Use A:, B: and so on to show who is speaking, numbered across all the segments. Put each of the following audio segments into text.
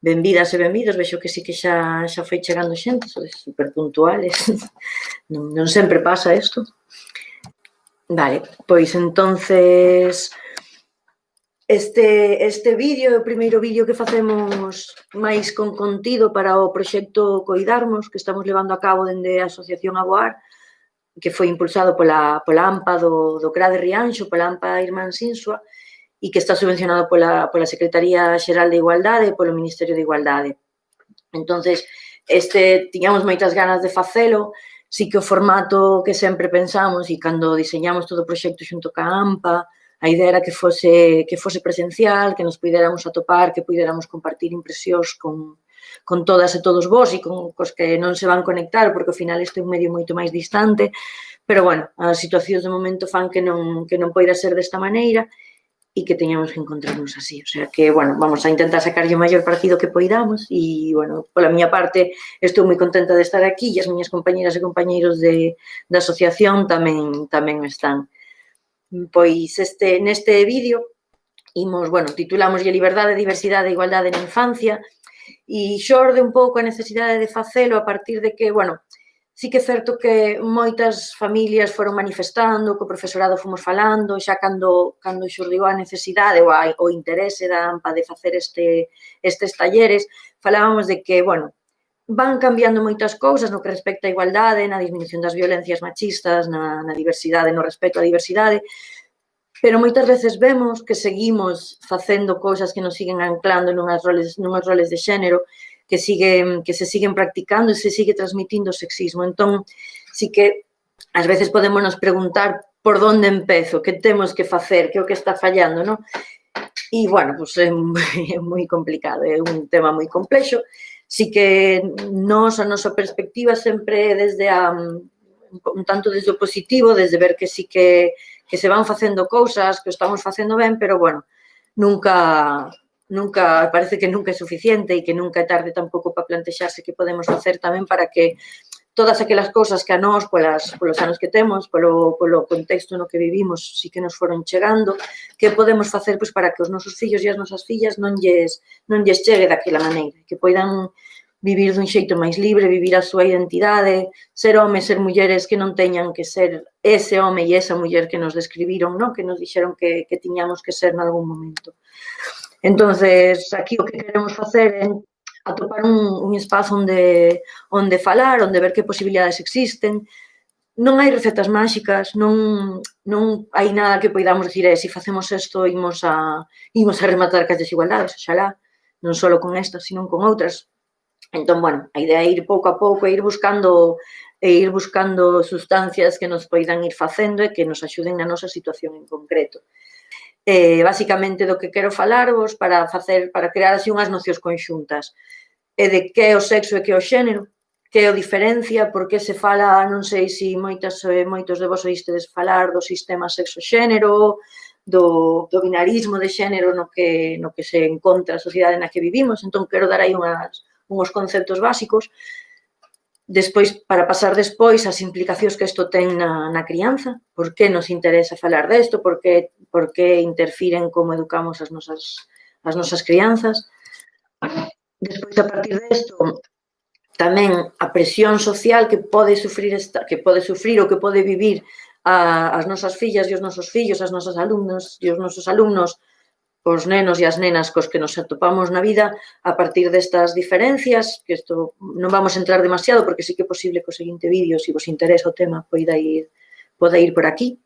A: benvidas e benvidos, vexo que sí que xa foi chegando xente, sois super puntuales, non sempre pasa isto. Vale, pois entonces este vídeo é o primeiro vídeo que facemos máis con contido para o proxecto Coidarmos, que estamos levando a cabo dende a Asociación Aboar, que foi impulsado pola AMPA do CRA de Rianxo, pola AMPA Irmáns Insua, e que está subvencionado pola Secretaría Xeral de Igualdade e polo Ministerio de Igualdade. Entonces, tiñamos moitas ganas de facelo, sí que o formato que sempre pensamos e cando diseñamos todo o proxecto xunto ca AMPA, a idea era que fose presencial, que nos puidéramos atopar, que puidéramos compartir impresións con todas e todos vós e con cos que non se van conectar, porque ao final este é un medio moito máis distante, pero, bueno, as situacións de momento fan que non poida ser desta maneira e que teñamos que encontrarnos así. O sea que, bueno, vamos a intentar sacarlle o maior partido que poidamos e, bueno, pola miña parte estou moi contenta de estar aquí e as miñas compañeras e compañeiros da asociación tamén están. Pois neste vídeo imos, bueno, titulámoslle Liberdade, Diversidade e Igualdade na Infancia e xorde un pouco a necesidade de facelo a partir de que, bueno, sí que é certo que moitas familias foron manifestando, que o profesorado fomos falando, xa cando xurdiu a necesidade ou o interese da AMPA de facer estes talleres, falábamos de que, bueno, van cambiando moitas cousas no que respecta a igualdade, na disminución das violencias machistas, na diversidade, no respecto á diversidade, pero moitas veces vemos que seguimos facendo cousas que nos siguen anclando nuns roles de xénero, que se siguen practicando e se sigue transmitindo o sexismo. Entón, sí que ás veces podémonos preguntar por onde empezo, que temos que facer, que é o que está fallando, non? E, bueno, pois é moi complicado, é un tema moi complexo. Sí que a nosa perspectiva sempre é desde un tanto desde o positivo, desde ver que sí que se van facendo cousas, que o estamos facendo ben, pero, bueno, nunca parece que nunca é suficiente e que nunca é tarde tampouco para plantexarse que podemos facer tamén para que todas aquelas cousas que a nós, polos anos que temos, polo contexto no que vivimos, sí que nos foron chegando, que podemos facer para que os nosos fillos e as nosas fillas non lles chegue daquela maneira, que poidan vivir dun xeito máis libre, vivir a súa identidade, ser homes, ser mulleres que non teñan que ser ese home e esa muller que nos describiron, que nos dixeron que tiñamos que ser nalgún momento. Entonces, aquí o que queremos facer é atopar un espazo onde falar, onde ver que posibilidades existen. Non hai recetas máxicas, non hai nada que poidamos dicir, se facemos isto, imos a rematar cas desigualdades, oxalá, non só con estas, sino con outras. Entón, bueno, a idea é ir pouco a pouco, ir buscando sustancias que nos poidan ir facendo e que nos axuden na nosa situación en concreto. Basicamente, do que quero falarvos para crear así unhas nocións conxuntas é de que é o sexo e que é o xénero, que é o diferencia, por que se fala, non sei se moitos de vos oístedes falar do sistema sexo-xénero, do binarismo de xénero no que se encontra a sociedade na que vivimos, entón quero dar aí uns conceptos básicos. Despois, para pasar despois as implicacións que isto ten na crianza, por que nos interesa falar desto, por que interfiren como educamos as nosas crianzas. Despois, a partir desto, tamén a presión social que pode sufrir ou que pode vivir as nosas fillas e os nosos fillos, as nosas alumnas e os nosos alumnos, os nenos e as nenas cos que nos atopamos na vida a partir destas diferencias, que isto non vamos a entrar demasiado porque sí que é posible que o seguinte vídeo, se vos interesa o tema, poida ir por aquí.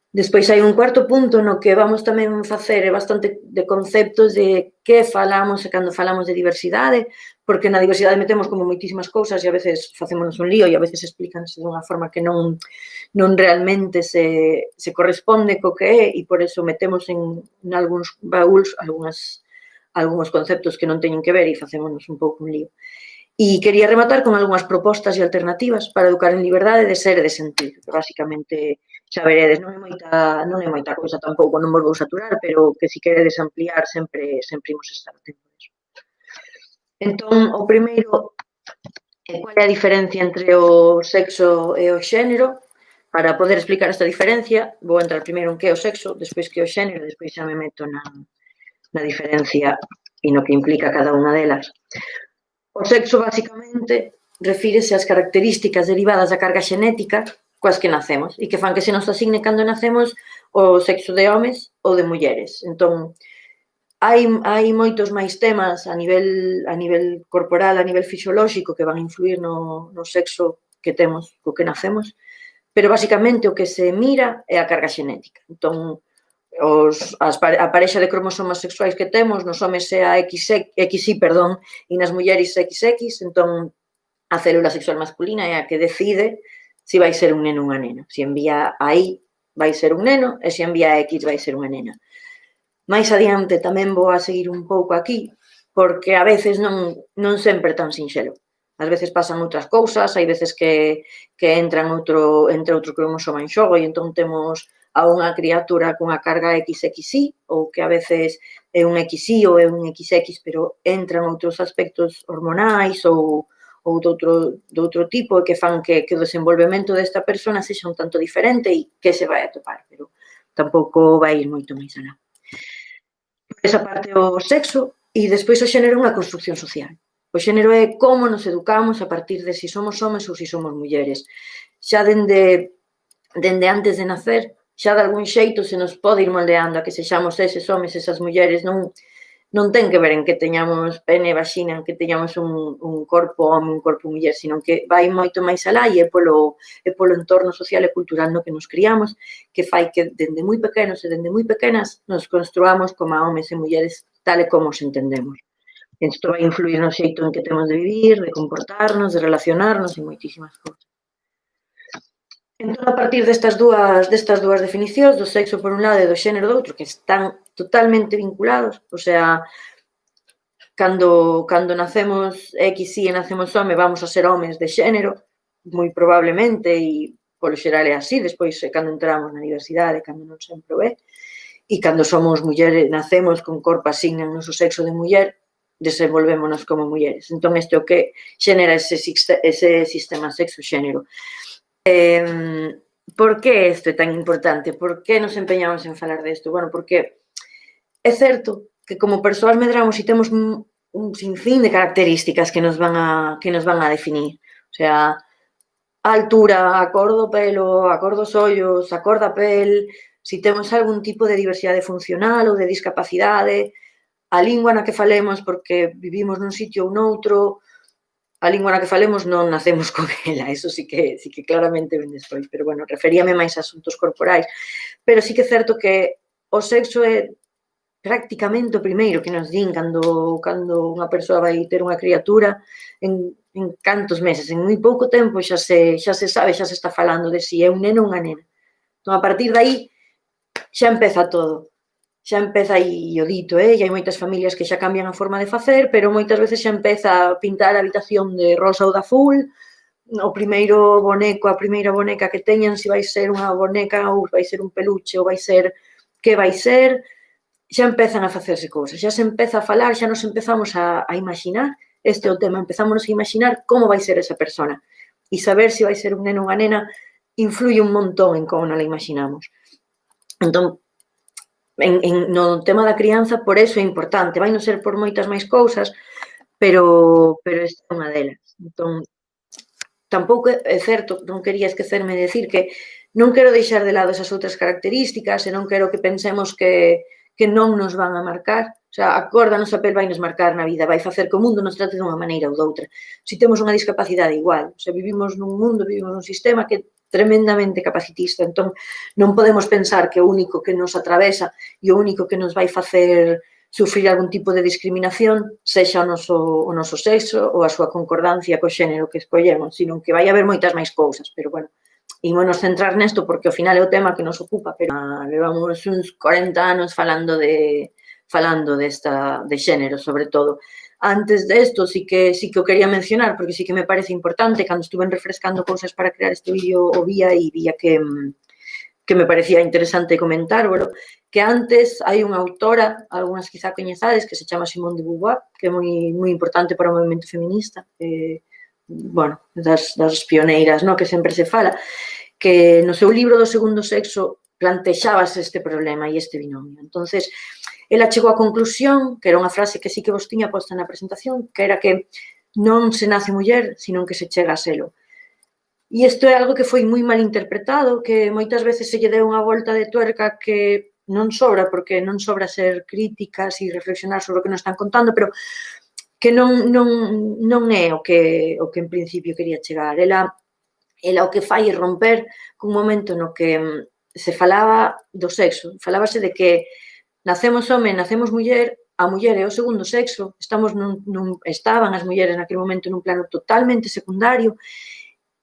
A: Despois hai un cuarto punto no que vamos tamén facer bastante de conceptos de que falamos e cando falamos de diversidade, porque na diversidade metemos como moitísimas cousas e a veces facémonos un lío e a veces explícanse dunha forma que non realmente se corresponde co que é e por eso metemos en algúns baúls algúns conceptos que non teñen que ver e facémonos un pouco un lío. E quería rematar con algunhas propostas e alternativas para educar en liberdade de ser e de sentir, que basicamente xa veredes, non é moita cousa tampouco, non vos vou saturar, pero que se queredes ampliar sempre imos estar atentos. Entón, o primeiro, qual é a diferencia entre o sexo e o xénero? Para poder explicar esta diferencia, vou entrar primeiro en que é o sexo, despois que é o xénero, despois xa me meto na diferencia e no que implica cada unha delas. O sexo, basicamente, refírese ás características derivadas da carga xenética coas que nacemos e que fan que se nos asigne cando nacemos o sexo de homes ou de mulleres. Entón, hai moitos máis temas a nivel corporal, a nivel fisiolóxico, que van a influir no sexo que temos, co que nacemos, pero basicamente o que se mira é a carga xenética. Entón, a parexa de cromosomas sexuais que temos nos homes é a XY, e nas mulleres XX, entón a célula sexual masculina é a que decide se vai ser un neno ou unha nena. Se envía a Y vai ser un neno e se envía a X vai ser unha nena. Mais adiante tamén vou a seguir un pouco aquí, porque a veces non sempre é tan sinxelo. Ás veces pasan outras cousas, hai veces que entra outro cromosoma en xogo e entón temos a unha criatura cunha carga XXY ou que a veces é un XY ou é un XX, pero entran outros aspectos hormonais ou de outro tipo que fan que o desenvolvemento desta persona sexa un tanto diferente e que se vai atopar, pero tampouco vai ir moito máis alá. Esa parte o sexo e despois o xénero é unha construcción social. O xénero é como nos educamos a partir de si somos homes ou si somos mulleres. Xa dende antes de nacer, xa de algún xeito se nos pode ir moldeando a que sexamos eses homes, esas mulleres, non ten que ver en que teñamos pene e vaxina, en que teñamos un corpo home, un corpo muller, sino que vai moito máis alá e é polo entorno social e cultural no que nos criamos, que fai que dende moi pequenos e dende moi pequenas nos construamos como homes e mulleres tal e como os entendemos. Isto vai influir no xeito en que temos de vivir, de comportarnos, de relacionarnos e moitísimas cousas. Entón, a partir destas dúas definicións, do sexo por un lado e do xénero do outro, que están totalmente vinculados, o sea, cando nacemos XY e nacemos home, vamos a ser homes de xénero, moi probablemente, e polo xeral é así, despois cando entramos na universidade, cando non sempre o é, e cando somos mulleres, nacemos con corpo asignan noso sexo de muller, desenvolvémonos como mulleres. Entón, isto é o que xenera ese sistema sexo-xénero. Por que isto é tan importante? Por que nos empeñamos en falar disto? Bueno, porque é certo que como persoas medramos e temos un sinfín de características que nos van a definir. O sea, a altura, a cor do pelo, a cor dos ollos, a cor da pel, se temos algún tipo de diversidade funcional ou de discapacidade, a lingua na que falemos porque vivimos nun sitio ou noutro, a lingua na que falemos non nacemos con ela, eso sí que claramente ven despois, pero bueno, referíame máis a asuntos corporais, pero sí que é certo que o sexo é prácticamente o primeiro que nos din cando unha persoa vai ter unha criatura, en cantos meses, en moi pouco tempo xa se sabe, xa se está falando de si é un neno ou unha nena. Entón, a partir de aí, xa empeza todo. Xa empeza aí o dito, e hai moitas familias que xa cambian a forma de facer, pero moitas veces xa empeza a pintar a habitación de rosa ou de azul, o primeiro boneco, a primeira boneca que teñan, se vai ser unha boneca ou vai ser un peluche ou vai ser que vai ser, xa empezan a facerse cousas, xa se empeza a falar, xa nos empezamos a imaginar, este é o tema, empezamos a imaginar como vai ser esa persona e saber se vai ser un neno ou unha nena influye un montón en como nos la imaginamos. Entón, no tema da crianza, por eso é importante. Vai non ser por moitas máis cousas, pero esta é unha delas. Entón, tampouco é certo, non quería esquecerme de decir que non quero deixar de lado esas outras características e non quero que pensemos que non nos van a marcar. O sea, a cor da nosa pel vai nos marcar na vida, vai facer que o mundo nos trate dunha maneira ou doutra. Se temos unha discapacidade igual, o sea, vivimos nun mundo, vivimos nun sistema que tremendamente capacitista, entón non podemos pensar que o único que nos atravesa e o único que nos vai facer sufrir algún tipo de discriminación sexa o noso sexo ou a súa concordancia co xénero que escollemos, sino que vai haber moitas máis cousas, pero bueno, ímonos centrar nesto porque ao final é o tema que nos ocupa, pero levamos uns 40 anos falando de xénero, sobre todo. Antes desto, sí que o quería mencionar, porque sí que me parece importante, cando estuve refrescando cousas para crear este vídeo, o vía que me parecía interesante comentárbolo, que antes hai unha autora, algunhas quizá coñezades, que se chama Simone de Beauvoir, que é moi importante para o movimento feminista, bueno, das pioneiras, que sempre se fala, que no seu libro do segundo sexo plantexábase este problema e este binomio. Entonces, ela chegou á conclusión, que era unha frase que sí que vos tiña posta na presentación, que era que non se nace muller, sino que se chega a selo. E isto é algo que foi moi mal interpretado, que moitas veces se lle deu unha volta de tuerca que non sobra, porque non sobra ser críticas e reflexionar sobre o que nos están contando, pero que non é o que en principio quería chegar. Ela o que fai é romper cun momento no que se falaba do sexo, falábase de que nacemos home, nacemos muller, a muller é o segundo sexo, estaban as mulleres naquele momento nun plano totalmente secundario,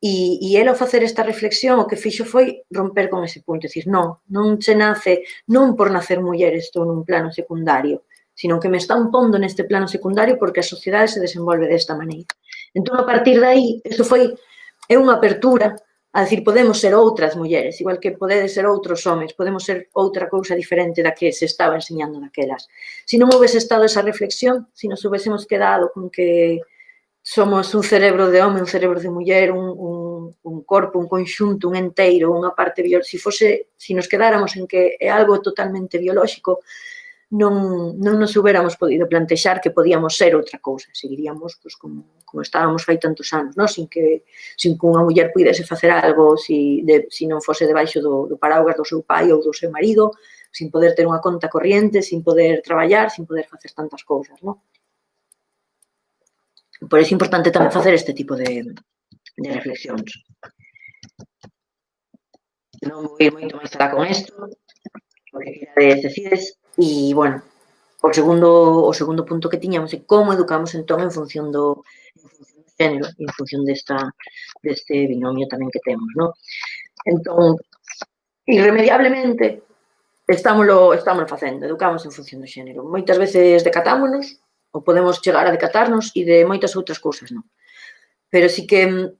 A: e ela ao facer esta reflexión o que fixo foi romper con ese punto, dicir, non se nace, non por nacer muller estou nun plano secundario, sino que me están pondo neste plano secundario porque a sociedade se desenvolve desta maneira. Entón, a partir de aí, iso é unha apertura a dicir, podemos ser outras mulleres, igual que podedes ser outros homes, podemos ser outra cousa diferente da que se estaba enseñando naquelas. Se non houvese estado esa reflexión, se nos houvésemos quedado con que somos un cerebro de home, un cerebro de muller, un corpo, un conxunto, un enteiro, unha parte biolóxica, se nos quedáramos en que é algo totalmente biolóxico, non nos hubiéramos podido plantexar que podíamos ser outra cousa, seguiríamos pues, como estábamos fai tantos anos, no? sin que unha muller pudese facer algo se non fose debaixo do paraugas do seu pai ou do seu marido, sin poder ter unha conta corriente, sin poder traballar, sin poder facer tantas cousas, no? Por iso é importante tamén facer este tipo de reflexións. Non vou ir moito máis alá con isto, porque querades decides. E, bueno, o segundo punto que tiñamos é como educamos entón en función do xénero, en función deste binomio tamén que temos, non? Entón, irremediablemente, estámoslo facendo, educamos en función do xénero. Moitas veces decatámonos, ou podemos chegar a decatarnos, e de moitas outras cousas, non? Pero sí que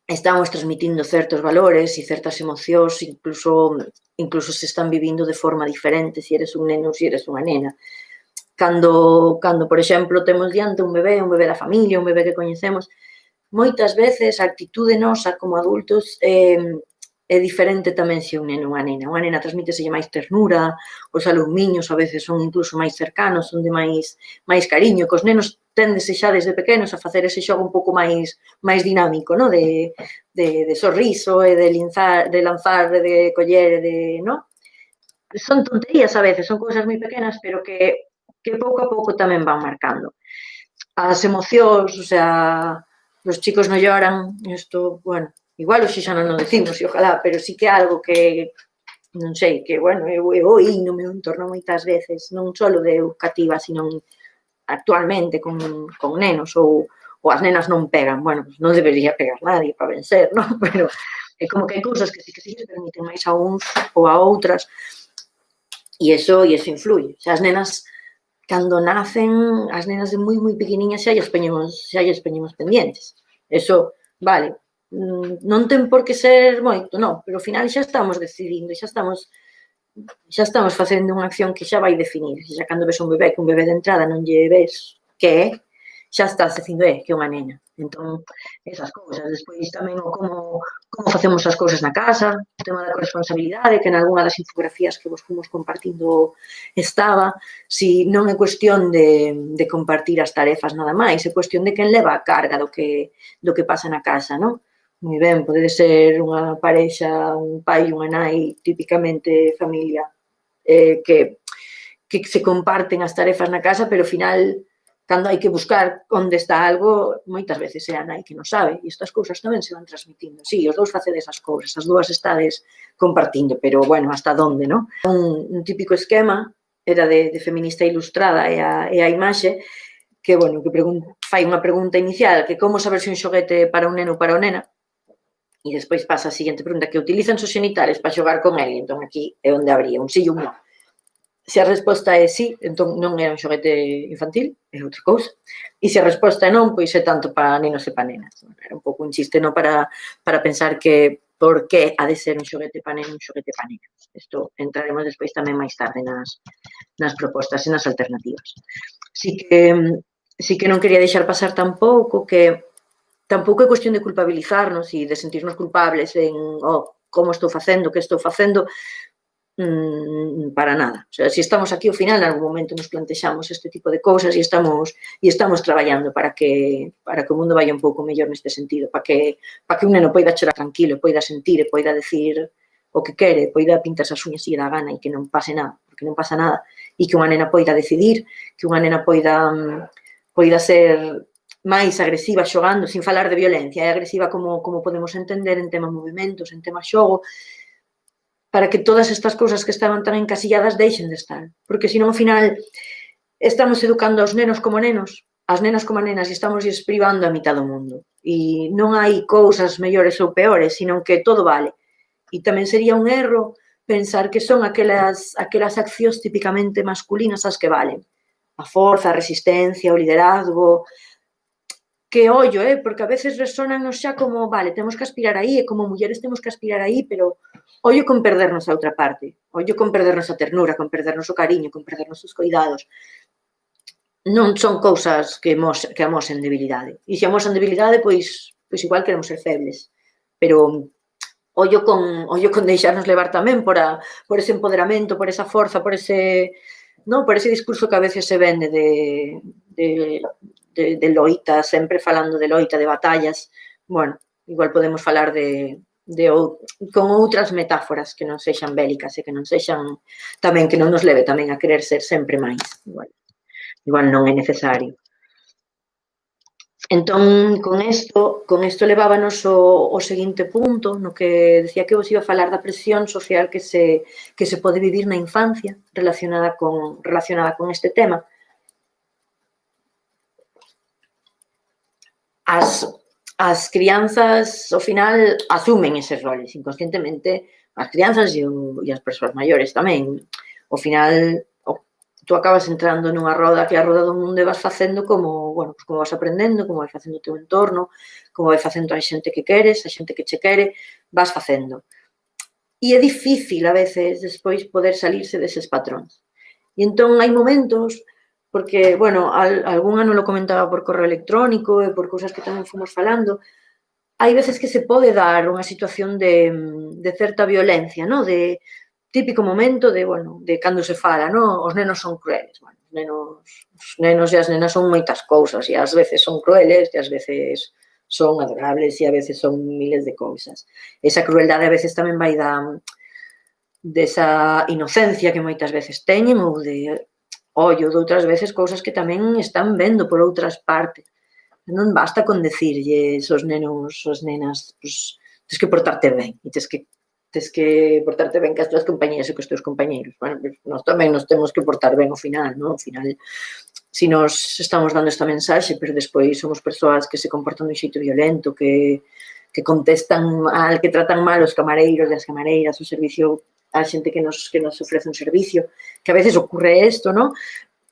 A: estamos transmitindo certos valores e certas emocións, incluso se están vivindo de forma diferente se eres un neno ou se eres unha nena. Cando, por exemplo, temos diante un bebé da familia, un bebé que coñecemos, moitas veces a actitude nosa como adultos é diferente tamén se un neno ou unha nena. Unha nena transmíteselle máis ternura, os alumiños a veces son incluso máis cercanos, son de máis cariño, que os nenos téndese xa desde pequenos a facer ese xogo un pouco máis dinámico, no? De sorriso e de lanzar, de coller, no? Son tonterías a veces, son cousas moi pequenas, pero que pouco a pouco tamén van marcando. As emocións, o sea, os chicos non lloran, isto, bueno, igual hoxe xa non o decimos, e ojalá, pero sí que é algo que, non sei, que, bueno, eu oí no meu entorno moitas veces, non só de educativa, sino actualmente con nenos, ou as nenas non pegan, bueno, pues non debería pegar nadie para vencer, non? Pero é como que hai cousas que sí que se permiten máis a uns ou a outras, e iso influye. As nenas, cando nacen, as nenas de moi pequeniñas xa lles poñemos pendientes. Eso, vale, non ten por que ser moito, non, pero ao final xa estamos decidindo, xa estamos facendo unha acción que xa vai definir. Xa cando ves un bebé, que un bebé de entrada non lle ves que é, xa estás dicindo que é unha nena. Entón, esas cousas. Despois tamén como facemos as cousas na casa, o tema da corresponsabilidade, que en algunha das infografías que vos fomos compartindo estaba, si non é cuestión de compartir as tarefas nada máis, é cuestión de quen leva a carga do que pasa na casa, non? Moi ben, pode ser unha parexa, un pai e unha nai, típicamente familia, que se comparten as tarefas na casa, pero ao final, cando hai que buscar onde está algo, moitas veces é a nai que non sabe, e estas cousas tamén se van transmitindo. Sí, os dous facedes as cousas, as dúas estades compartindo, pero, bueno, hasta onde, non? Un típico esquema era de feminista ilustrada e a imaxe, que, bueno, que fai unha pregunta inicial, que como saber se un xoguete para un neno ou para unha nena, e despois pasa a seguinte pregunta, que utilizan os xenitales para xogar con el, entón aquí é onde habría un sí e un non. Se a resposta é sí, entón non é un xoguete infantil, é outra cousa. E se a resposta é non, pois é tanto para nenos e para nenas. Era un pouco un chiste, non, para pensar que por que ha de ser un xoguete para neno e un xoguete para nena. Isto entraremos despois tamén máis tarde nas propostas e nas alternativas. Sí que non quería deixar pasar tampouco que tampouco é cuestión de culpabilizarnos e de sentirnos culpables en como estou facendo, que estou facendo. para nada. O sea, se estamos aquí ao final, en algún momento nos plantexamos este tipo de cousas e estamos traballando para que o mundo vaya un pouco mellor neste sentido, para que un neno poida chorar tranquilo, poida sentir, poida decir o que quere, poida pintarse as uñas se lle dá gana e que non pase nada, porque non pasa nada, e que unha nena poida decidir, que unha nena poida ser máis agresiva xogando, sin falar de violencia, é agresiva como podemos entender en tema movimentos, en tema xogo, para que todas estas cousas que estaban tan encasilladas deixen de estar. Porque senón, ao final, estamos educando aos nenos como nenos, as nenas como nenas, e estamos privando a mitad do mundo. E non hai cousas mellores ou peores, senón que todo vale. E tamén sería un erro pensar que son aquelas accións típicamente masculinas as que valen. A forza, a resistencia, o liderazgo, que ollo, porque a veces resónanos xa como, vale, temos que aspirar aí, e como mulleres temos que aspirar aí, pero ollo con perdernos a outra parte, ollo con perdernos a ternura, con perdernos o cariño, con perdernos os cuidados. Non son cousas que amosen debilidade. E se amosan debilidade, pois igual queremos ser febles. Pero ollo con deixarnos levar tamén por ese empoderamento, por esa forza, por ese discurso que a veces se vende de loita, sempre falando de loita, de batallas. Bueno, igual podemos falar con outras metáforas que non sexan bélicas e que non sexan tamén, que non nos leve tamén a querer ser sempre máis. Igual non é necesario. Entón, con isto levábanos ao seguinte punto, no que decía que vos iba a falar da presión social que se pode vivir na infancia relacionada con este tema. As crianzas, ao final, asumen eses roles inconscientemente, as crianzas e as persoas maiores tamén. Ao final, tú acabas entrando nunha roda que é a roda do mundo e vas facendo como vas aprendendo, como vai facendo o teu entorno, como vai facendo a xente que queres, a xente que che quere, vas facendo. E é difícil, a veces, despois, poder salirse deses patróns. E entón, hai momentos, porque, algún ano lo comentaba por correo electrónico e por cousas que tamén fomos falando, hai veces que se pode dar unha situación de certa violencia, de típico momento de cando se fala, os nenos son crueles. Os nenos e as nenas son moitas cousas e ás veces son crueles e ás veces son adorables e a veces son miles de cousas. Esa crueldade a veces tamén vai desa inocencia que moitas veces teñen ou de outras veces cousas que tamén están vendo por outras partes. Non basta con decirlles aos nenos, aos nenas, tens que portarte ben e tens que portarte ben que as túas compañías e que os teus compañeiros. Nós tamén nos temos que portar ben ao final, non? Ao final, se nos estamos dando esta mensaxe, pero despois somos persoas que se comportan de un xeito violento, que contestan mal, que tratan mal os camareiros e as camareiras, o servicio, a xente que nos ofrece un servicio, que a veces ocurre isto, non?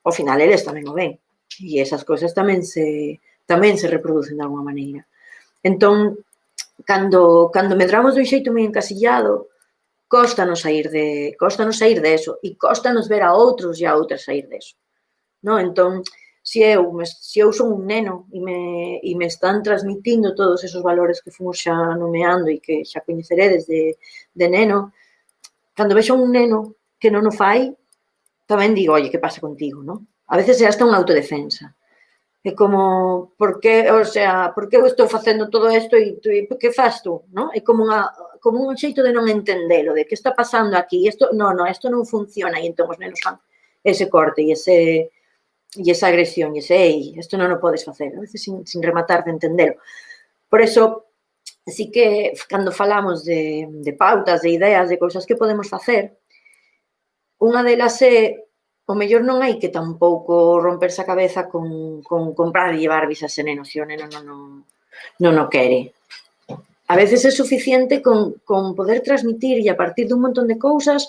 A: Ao final, eles tamén o ven. E esas cousas tamén se reproducen de alguma maneira. Entón, cando medramos dun xeito moi encasillado, cóstanos sair de eso e cóstanos ver a outros e a outras sair de eso. Entón, se eu son un neno e me están transmitindo todos esos valores que fomos xa nomeando e que xa coñeceredes de neno, cando vexo un neno que non o fai, tamén digo, oye, que pasa contigo, non? A veces é hasta unha autodefensa. É como, por que eu estou facendo todo isto e que faz tú, non? É como un xeito de non entendelo, de que está pasando aquí, isto non funciona, e entón os nenos fan ese corte e esa agresión, e isto non o podes facer, a veces sin rematar de entendelo. Por eso, así que, cando falamos de pautas, de ideas, de cousas que podemos facer, unha delas é, o mellor non hai que tampouco romperse a cabeza con comprar e llevar Barbies a ese neno, se o neno non o quere. A veces é suficiente con poder transmitir e a partir dun montón de cousas,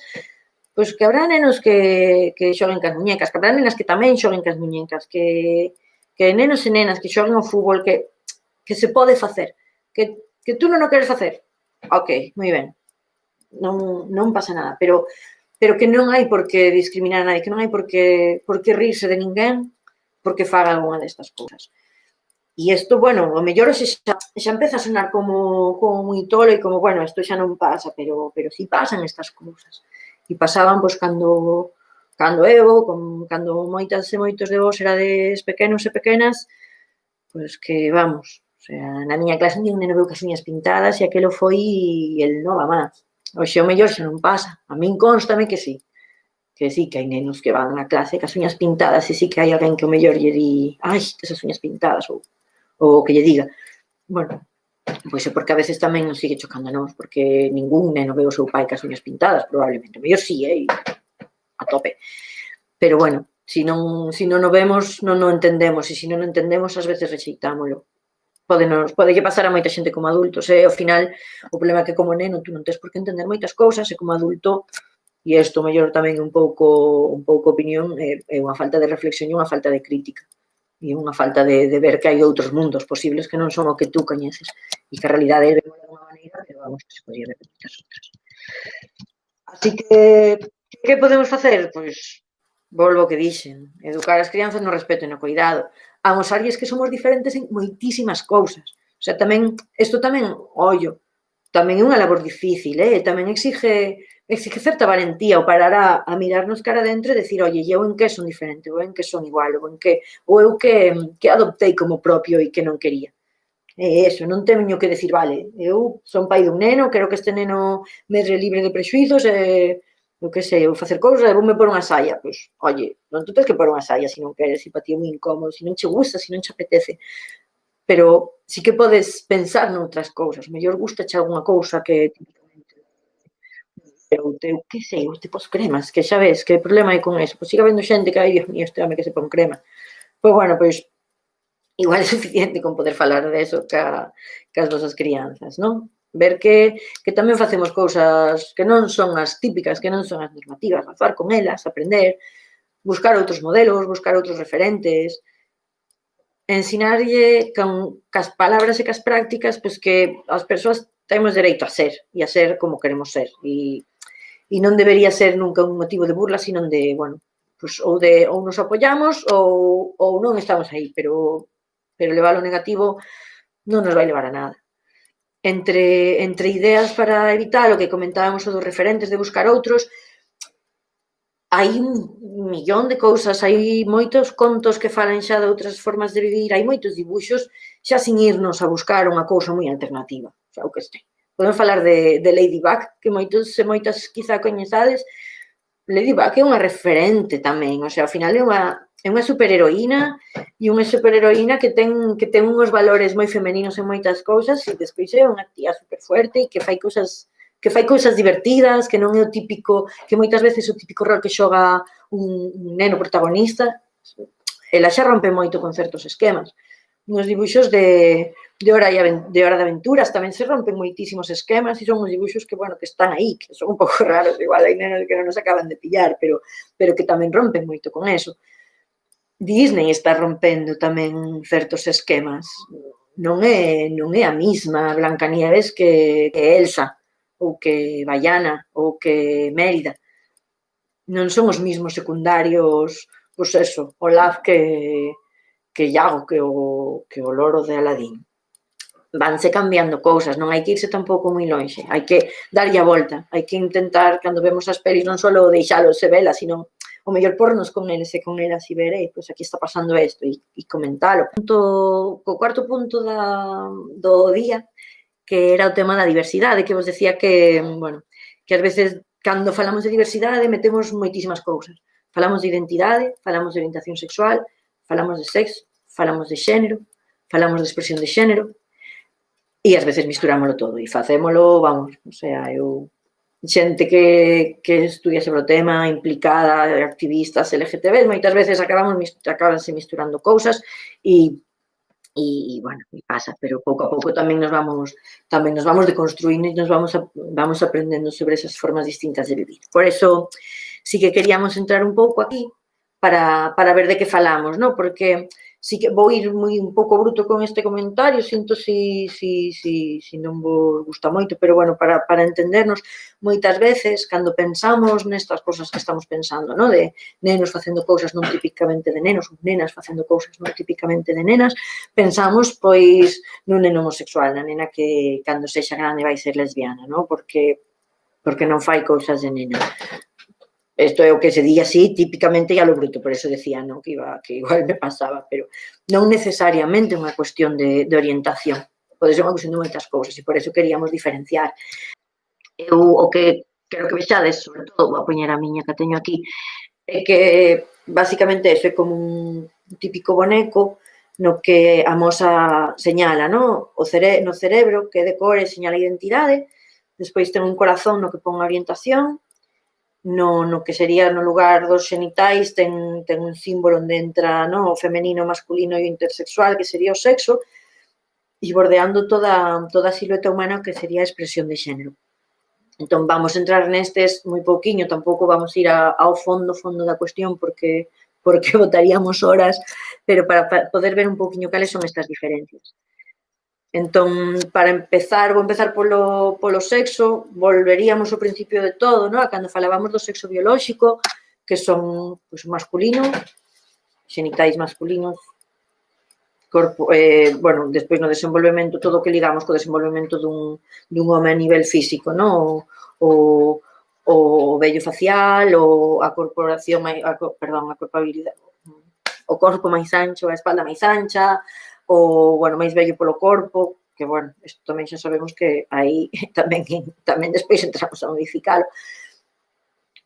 A: pois que habrá nenos que xoguen cas muñecas, que habrá nenas que tamén xoguen cas muñecas, que nenos e nenas que xoguen ao fútbol, que se pode facer, que tú non o queres facer. Ok, moi ben, non pasa nada, pero que non hai por que discriminar a nadie, que non hai por que rirse de ninguén porque faga algunha destas cousas. E isto, o mellor xa empeza a sonar como moi tolo e como, isto xa non pasa, pero si pasan estas cousas. E pasaban, pois, cando eu, cando moitas e moitos de vos erades pequenos e pequenas, pois que, vamos, o sea, na miña clase un neno veu cas uñas pintadas e aquelo foi el non va máis. Oxe, o mellor xa non pasa. A min constame que sí que hai nenos que van á clase cas uñas pintadas e sí que hai alguén que o mellor lle di ai, esas uñas pintadas, ou que lle diga. Bueno, pois é porque a veces tamén nos sigue chocando a nós, porque ningún neno ve o seu pai cas uñas pintadas, probablemente. O mellor sí, a tope. Pero bueno, si non o vemos, non o entendemos, e se non o entendemos, ás veces rexeitámolo. Podelle pasar a moita xente como adultos, e ao final o problema é que como neno tú non tens por que entender moitas cousas, e como adulto, e isto mellor tamén un pouco opinión, é unha falta de reflexión e unha falta de crítica, e unha falta de ver que hai outros mundos posibles que non son o que tú coñeces, e que a realidade é de unha maneira, pero vamos, que se podría ver de moitas outras. Así que podemos facer? Pois, volvo ao que dixen, educar as crianzas no respeto e no cuidado, amosarlles que somos diferentes en moitísimas cousas. O sea, tamén, isto tamén, ollo, tamén é unha labor difícil, tamén exige certa valentía o parar a mirarnos cara dentro e decir, oye, eu en que son diferente, ou en que son igual, ou eu que adoptei como propio e que non quería. É eso, non teño que decir, vale, eu son pai dun neno, quero que este neno medre libre de prexuizos eu que sei, eu facer cousas e voume por unha saia. Pois, oye, non tú tens que por unha saia se non queres, se para ti é moi incómodo, se non che gusta, se non che apetece. Pero sí que podes pensar noutras cousas. Mellor gustache algunha cousa que pero eu que sei, os tipos cremas, que xa ves, que problema hai con eso? Pois siga habendo xente que, ai, Dios mío, este home que se pon crema. Pois, bueno, pois, igual é suficiente con poder falar de eso cas vosas crianzas, non? Ver que tamén facemos cousas que non son as típicas, que non son as normativas, falar con elas, aprender, buscar outros modelos, buscar outros referentes, ensinarlle cas palabras e cas prácticas, pois que as persoas temos dereito a ser, e a ser como queremos ser, e non debería ser nunca un motivo de burla, sino de, bueno, pues, ou nos apoyamos ou non estamos aí, pero levar o negativo non nos vai levar a nada. Entre ideas para evitar o que comentábamos o dos referentes, de buscar outros, hai un millón de cousas, hai moitos contos que falan xa de outras formas de vivir, hai moitos dibuixos xa sin irnos a buscar unha cousa moi alternativa, xa o que este. Podemos falar de Ladybug, que moitos e moitas quizá coñezades. Ladybug é unha referente tamén, o sea, ao final é unha superheroína e unha superheroína que ten uns valores moi femeninos en moitas cousas e despois é unha tía superfuerte e que fai cousas divertidas, que non é o típico, que moitas veces o típico rol que xoga un neno protagonista, ela xa rompe moito con certos esquemas. Nos dibuixos de Hora de Aventuras tamén se rompen moitísimos esquemas e son uns dibuixos que, bueno, que están aí, que son un pouco raros, igual hai nenos que non nos acaban de pillar, pero que tamén rompen moito con eso. Disney está rompendo tamén certos esquemas. Non é a mesma Blancanieves que Elsa, ou que Baiana, ou que Mérida. Non son os mesmos secundarios, pois eso, Olaf que Iago, que o loro de Aladín. Vanse cambiando cousas, non hai que irse tampouco moi lonxe, hai que darlle a volta, hai que intentar, cando vemos as pelis, non só deixalos e velas, sino o mellor pornos con eles e con elas e ver, pois aquí está pasando isto, e comentalo. O cuarto punto do día, que era o tema da diversidade, que vos decía que, bueno, que ás veces, cando falamos de diversidade, metemos moitísimas cousas. Falamos de identidade, falamos de orientación sexual, falamos de sexo, falamos de xénero, falamos de expresión de xénero, e ás veces misturámoslo todo, e facémolo, vamos, o sea, xente que estudia sobre o tema, implicada, activistas LGTB, moitas veces acabanse misturando cousas, e bueno, e pasa, pero pouco a pouco tamén nos vamos deconstruindo e nos vamos aprendendo sobre esas formas distintas de vivir. Por eso, sí que queríamos entrar un pouco aquí para ver de que falamos, non? Porque sí que vou ir un pouco bruto con este comentario, sinto si non vos gusta moito, pero, bueno, para entendernos, moitas veces, cando pensamos nestas cousas que estamos pensando, non? De nenos facendo cousas non típicamente de nenos, ou nenas facendo cousas non típicamente de nenas, pensamos, pois, nun neno homosexual, na nena que, cando sexa grande, vai ser lesbiana, non? Porque non fai cousas de nena. Isto é o que se di así, típicamente a lo bruto, por eso decía, non, que igual me pasaba, pero non necesariamente unha cuestión de orientación, pode ser unha cuestión de moitas cousas, e por eso queríamos diferenciar. Eu o que quero que vexades, sobre todo, vou a poñer a miña que teño aquí, é que basicamente eso é como un típico boneco no que a moza señala, no? No cerebro, que de cores señala a identidade, despois ten un corazón no que pon a orientación, no que sería no lugar dos xenitais ten un símbolo onde entra, no, o femenino, o masculino e o intersexual, que sería o sexo, e bordeando toda a silueta humana que sería a expresión de xénero. Entón, vamos entrar nestes moi pouquiño, tampouco vamos ir ao fondo da cuestión porque botaríamos horas, pero para poder ver un pouquiño cales son estas diferencias. Entón, para empezar, vou empezar polo sexo, volveríamos ao principio de todo, non? A cando falábamos do sexo biolóxico, que son masculino, xenitais masculinos, corpo, bueno, despois no desenvolvemento, todo o que ligamos co desenvolvemento dun home a nivel físico, non? O vello facial, a corporación, a corporabilidade, o corpo máis ancho, a espalda máis ancha, o, bueno, máis vello polo corpo, que, bueno, isto tamén xa sabemos que aí tamén despois entramos a modificalo.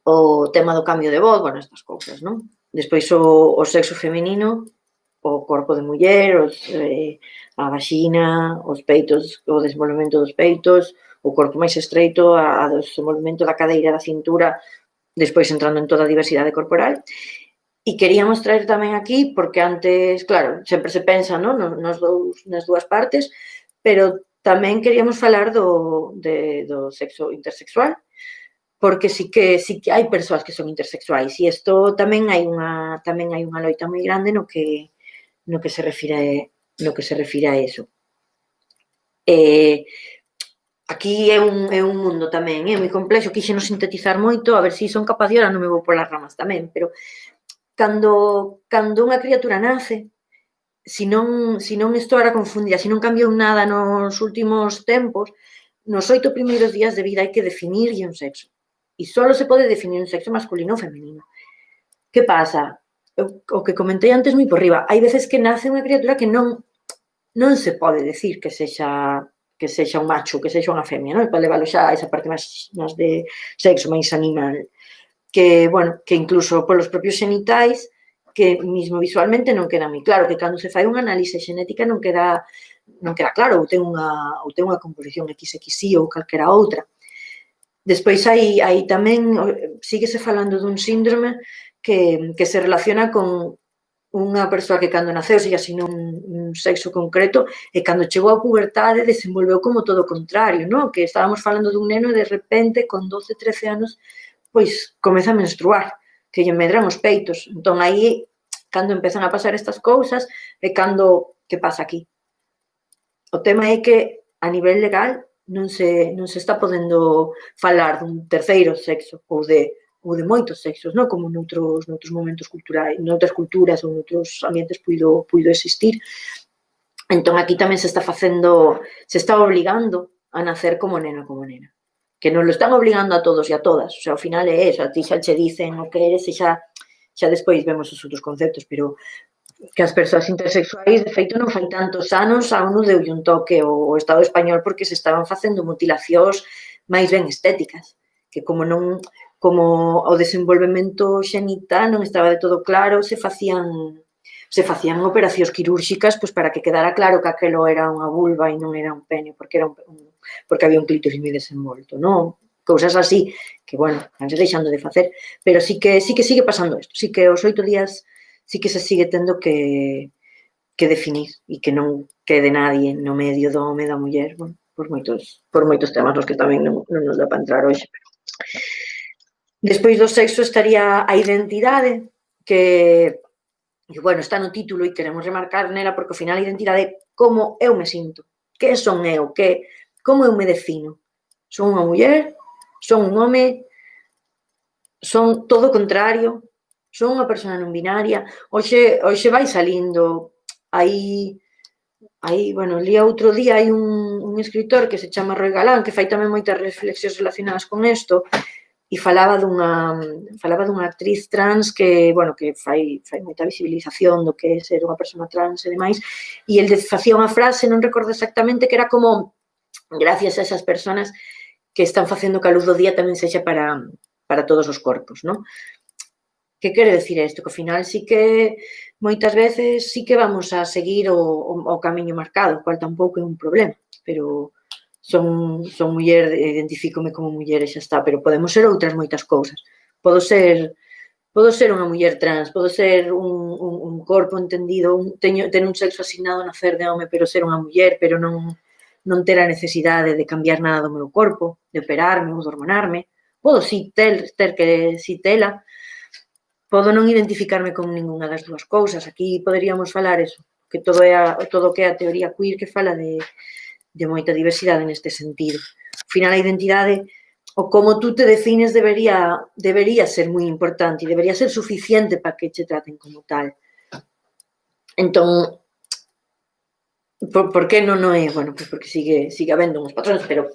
A: O tema do cambio de voz, bueno, estas cousas, non? Despois o sexo feminino, o corpo de muller, a vaxina, os peitos, o desenvolvemento dos peitos, o corpo máis estreito, o desenvolvemento da cadeira, da cintura, despois entrando en toda a diversidade corporal. E queríamos traer tamén aquí, porque antes, claro, sempre se pensa, non, nas dúas partes, pero tamén queríamos falar do sexo intersexual, porque sí que hai persoas que son intersexuais, e isto tamén hai unha loita moi grande no que se refire a eso. Aquí é un mundo tamén, moi complexo, quixeno sintetizar moito, a ver se son capaz de, ahora non me vou polas ramas tamén, pero cando unha criatura nace, se non estou confundida, se non cambiou nada nos últimos tempos, nos 8 primeiros días de vida hai que definirlle un sexo. E só se pode definir un sexo masculino ou femenino. Que pasa? O que comentei antes moi por riba, hai veces que nace unha criatura que non se pode decir que sexa un macho, que sexa unha femia, non? Pode leválo xa a esa parte máis de sexo, máis animal. Que, bueno, que incluso polos propios xenitais, que mismo visualmente non queda moi claro, que cando se fai unha análise xenética non queda claro, ou ten unha composición XXY ou calquera outra. Despois hai tamén, síguese falando dun síndrome que se relaciona con unha persoa que cando naceu se asignou un sexo concreto e cando chegou á pubertade desenvolveu como todo o contrario, non? Que estábamos falando dun neno e de repente con 12, 13 anos pois comeza a menstruar, que lle medran os peitos. Entón, aí, cando empezan a pasar estas cousas, é cando, que pasa aquí? O tema é que, a nivel legal, non se está podendo falar dun terceiro sexo ou de moitos sexos, non? Como noutros momentos culturais, noutras culturas ou noutros ambientes puido existir. Entón, aquí tamén se está obligando a nacer como nena, que nos lo están obligando a todos e a todas, o sea, ao final é eso, a ti xa che dicen o que eres e xa despois vemos os outros conceptos, pero que as persoas intersexuais, de feito, non fai tantos anos a ONU deulle un toque ao Estado español porque se estaban facendo mutilacións máis ben estéticas, que como o desenvolvemento xenital non estaba de todo claro, se facían operacións quirúrxicas para que quedara claro que aquelo era unha vulva e non era un pene, porque había un clítoris moi desenvolto, non? Cousas así, que, bueno, vanse deixando de facer, pero sí que sigue pasando isto, sí que os 8 días sí que se sigue tendo que definir e que non quede nadie no medio do home e da muller, bueno, por moitos temas nos que tamén non nos dá para entrar hoxe. Despois do sexo estaría a identidade, que, bueno, está no título e queremos remarcar nela porque ao final a identidade é como eu me sinto, que son eu, como eu me defino. Son unha muller, son un home, son todo o contrario, son unha persona non binaria. Hoxe vai salindo, bueno, li outro día, hai un escritor que se chama Roy Galán, que fai tamén moitas reflexións relacionadas con isto, e falaba dunha actriz trans que, bueno, que fai moita visibilización do que é ser unha persona trans e demais, e el facía unha frase, non recordo exactamente, que era como, gracias a esas persoas que están facendo que a luz do día tamén sexa para todos os corpos, non? Que quere decir isto? Que ao final sí que moitas veces sí que vamos a seguir o camiño marcado, cual tampouco é un problema, pero son muller, identifícome como muller e xa está, pero podemos ser outras moitas cousas. Podo ser unha muller trans, podo ser un corpo entendido, ter un sexo asignado, nacer de home, pero ser unha muller, pero non ter a necesidade de cambiar nada do meu corpo, de operarme ou de hormonarme. Podo si tela, podo non identificarme con ningunha das dúas cousas. Aquí poderíamos falar eso, que todo o que é a teoría queer que fala de moita diversidade neste sentido. Ao final, a identidade, o como tú te defines, debería ser moi importante e debería ser suficiente para que che traten como tal. Entón, por que non é? Bueno, pois porque sigue habendo uns patrones, pero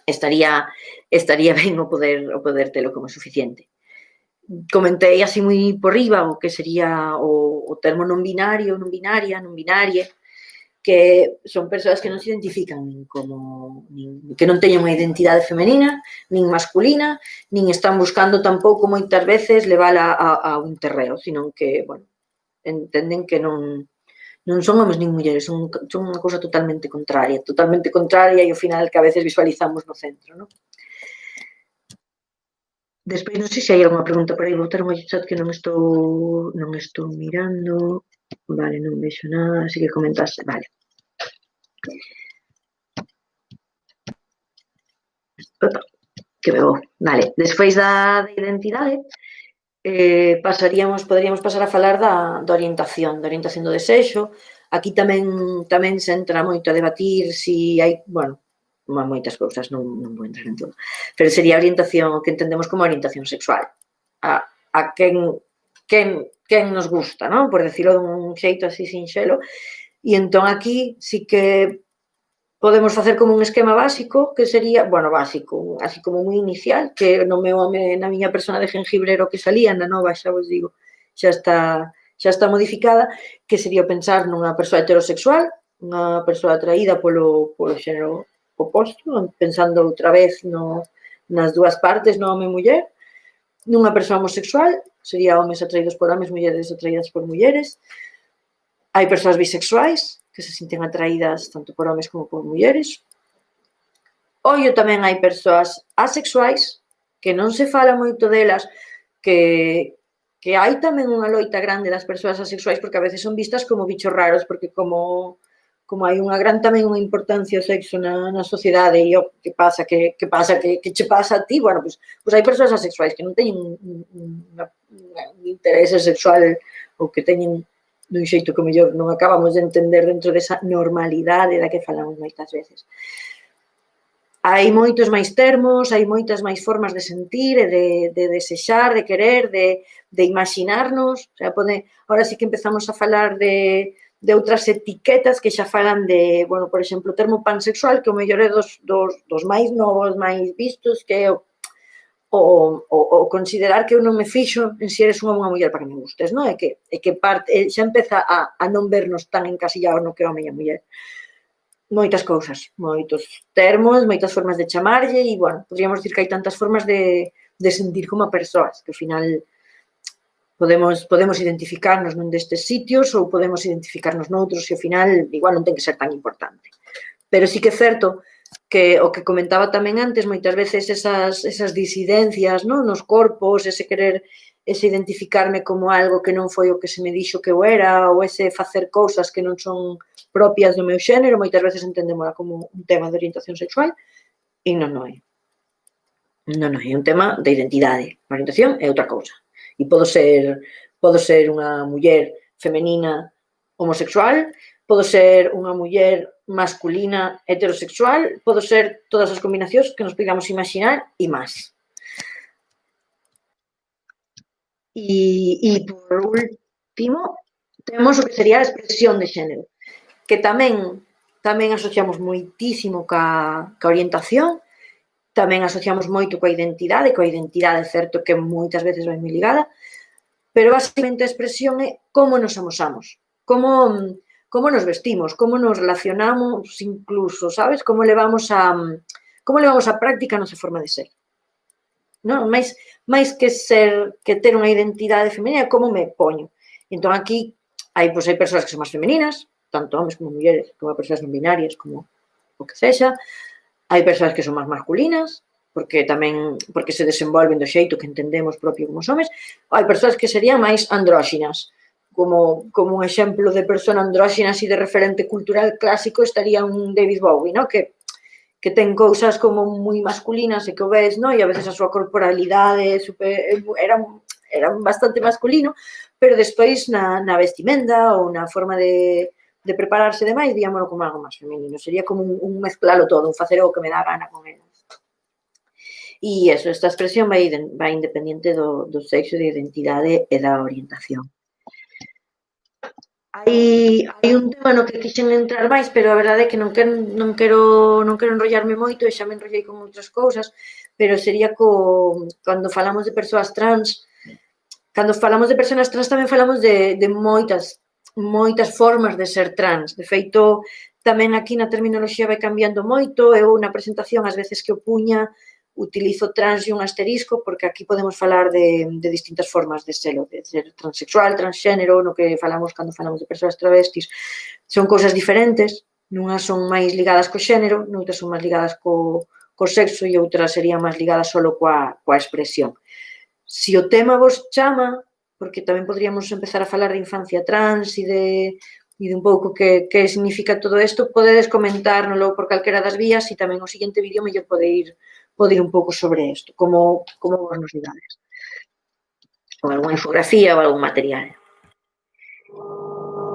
A: estaría ben o poder telo como suficiente. Comentei así moi por riba o que sería o termo non binario, non binaria, non binarie, que son persoas que non se identifican que non teñen unha identidade femenina, nin masculina, nin están buscando tampouco moitas veces levala a un terreo, sino que, bueno, entenden que non son homes nin mulleres, son unha cousa totalmente contraria e ao final que a veces visualizamos no centro, non? Despois, non sei se hai alguma pregunta por aí, vou botar un chat que non estou mirando. Vale, non vexo nada, así que comentaste, vale. Opa, que me vou. Vale, despois da identidade, poderíamos pasar a falar da orientación do desexo. Aquí tamén se entra moito a debatir se hai, bueno, moitas cousas, non vou entrar en todo, pero sería a orientación, o que entendemos como orientación sexual, a quen nos gusta, non? Por decirlo dun xeito así sinxelo, e entón aquí sí que podemos facer como un esquema básico, que sería, bueno, básico, así como moi inicial, que no meu home, na miña persona de jengibrero que salía, na nova, xa vos digo, xa está modificada, que sería pensar nunha persoa heterosexual, unha persoa atraída polo xénero oposto, pensando outra vez nas dúas partes, no home e muller, nunha persoa homosexual, sería homes atraídos por homes, mulleres atraídas por mulleres. Hai persoas bisexuais, que se sinten atraídas tanto por homes como por mulleres. Ollo tamén hai persoas asexuais, que non se fala moito delas, que hai tamén unha loita grande das persoas asexuais, porque a veces son vistas como bichos raros, porque como hai tamén unha importancia o sexo na sociedade, e que pasa, que che pasa a ti, bueno, pois hai persoas asexuais que non teñen un interese sexual ou que teñen dun xeito que mellor non acabamos de entender dentro desa normalidade da que falamos moitas veces. Hai moitos máis termos, hai moitas máis formas de sentir e de desexar, de querer, de imaginarnos. Ahora sí que empezamos a falar de outras etiquetas que xa falan de, bueno, por exemplo, o termo pansexual, que o mellor é dos máis novos, máis vistos, que é o considerar que eu non me fixo en si eres unha muller para que me gustes, non? É que xa empeza a non vernos tan encasillados no que é home e a muller. Moitas cousas, moitos termos, moitas formas de chamarlle e, bueno, podríamos dicir que hai tantas formas de sentir como a persoas, que ao final podemos identificarnos nun destes sitios ou podemos identificarnos noutros e ao final igual non ten que ser tan importante. Pero sí que é certo que o que comentaba tamén antes, moitas veces esas disidencias nos corpos, ese querer, ese identificarme como algo que non foi o que se me dixo que eu era, ou ese facer cousas que non son propias do meu xénero, moitas veces entendémola como un tema de orientación sexual e non é. Non é un tema de identidade. A orientación é outra cousa. E podo ser unha muller femenina homosexual, podo ser unha muller masculina heterosexual, podo ser todas as combinacións que nos podamos imaginar e máis. E por último, temos o que sería a expresión de xénero, que tamén asociamos moitísimo ca orientación, tamén asociamos moito coa identidade é certo que moitas veces vai moi ligada, pero basicamente a expresión é como nos amosamos, como nos vestimos, como nos relacionamos incluso, sabes? Como levamos a práctica a nosa forma de ser. Non? Mais que ter unha identidade femenina, como me poño. Entón, aquí hai persoas que son máis femeninas, tanto homens como mulleres, como persoas non binarias, como o que sexa. Hai persoas que son máis masculinas, porque se desenvolven do xeito que entendemos propio como os homes. Hai persoas que serían máis andróxinas, como un exemplo de persona andróxina así de referente cultural clásico estaría un David Bowie, no? Que ten cousas como moi masculinas e que o ves, no? E a veces a súa corporalidade era bastante masculino, pero despois na vestimenta ou na forma de prepararse demais, diámoslo como algo máis femenino. Sería como un mezclalo todo, un facer o que me dá gana con elas. E eso, esta expresión vai independiente do sexo, da identidade e da orientación. Hai un tema no que quixen entrar máis, pero a verdade é que non quero enrollarme moito e xa me enrollei con outras cousas, pero sería cando falamos de persoas trans, cando falamos de persoas trans tamén falamos de moitas formas de ser trans. De feito, tamén aquí na terminoloxía vai cambiando moito. Eu na presentación, ás veces que o puña, utilizo trans e un asterisco, porque aquí podemos falar de distintas formas de selo, de ser transexual, transxénero, no que falamos cando falamos de persoas travestis. Son cousas diferentes, nunhas son máis ligadas co xénero, noutras son máis ligadas co sexo e outras serían máis ligadas solo coa expresión. Se o tema vos chama, porque tamén podríamos empezar a falar de infancia trans e de un pouco que significa todo isto, podedes comentárnoslo por calquera das vías e tamén o seguinte vídeo mellor pode ir un pouco sobre isto, como vos nos digades. Ou algunha infografía ou algún material.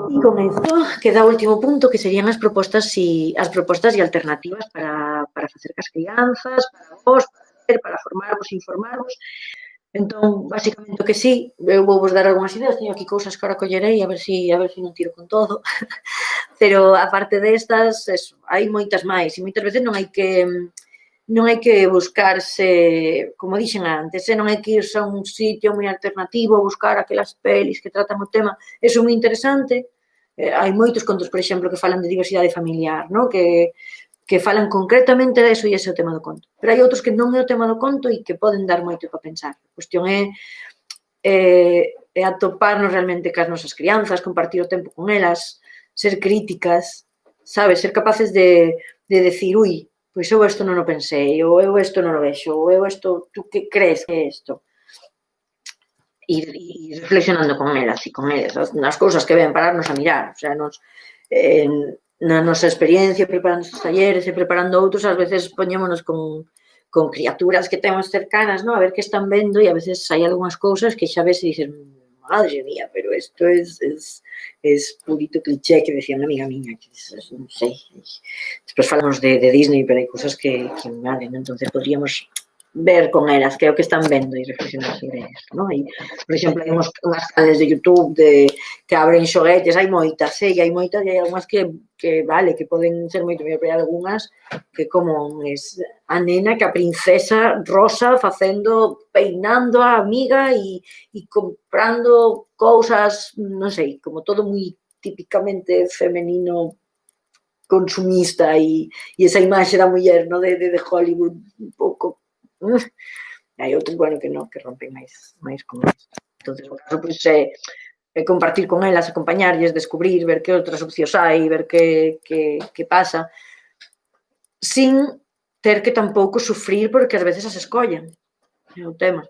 A: E con isto queda o último punto, que serían as propostas e alternativas para facer cas crianzas, para vos, para formarvos e informarvos. Entón, basicamente, que sí, eu vou vos dar algunhas ideas, teño aquí cousas que ahora collerei, a ver se non tiro con todo, pero aparte destas, eso, hai moitas máis, e moitas veces non hai que buscarse, como dixen antes, non hai que irse a un sitio moi alternativo, buscar aquelas pelis que tratan o tema, eso é moi interesante, hai moitos contos, por exemplo, que falan de diversidade familiar, non? Que falan concretamente de eso e ese é o tema do conto. Pero hai outros que non é o tema do conto e que poden dar moito para pensar. A cuestión é atoparnos realmente cas nosas crianzas, compartir o tempo con elas, ser críticas, sabes? Ser capaces de decir, ui, pois eu isto non o pensei, ou eu isto non o vexo, ou eu isto, tú que crees que é isto? E reflexionando con elas e con eles, nas cousas que ven, pararnos a mirar, o sea, na nosa experiencia preparando estes talleres e preparando outros, ás veces poñémonos con criaturas que temos cercanas, non? A ver que están vendo e a veces hai algunhas cousas que xa ves e dices, madre mía, pero isto es purito cliché, que decía unha amiga miña, que non sei. Despois falamos de Disney, pero hai cousas que valen, entonces podríamos ver con elas que é o que están vendo e reflexionar sobre isto, non? E, por exemplo, hai unhas canales de YouTube que abren xoguetes, hai moitas, e hai algunhas que vale, que poden ser moito mellor, pero hai algunhas que como a nena, que a princesa rosa peinando a amiga e comprando cousas, non sei, como todo moi típicamente femenino, consumista e esa imaxe da muller, non? De Hollywood, un pouco. Hai outros, bueno, que non, que rompen máis con isto. Entón, o caso, pois, é compartir con elas, acompañarlles, descubrir, ver que outras opcións hai, ver que pasa, sin ter que tampouco sufrir porque ás veces as escollen. É o tema.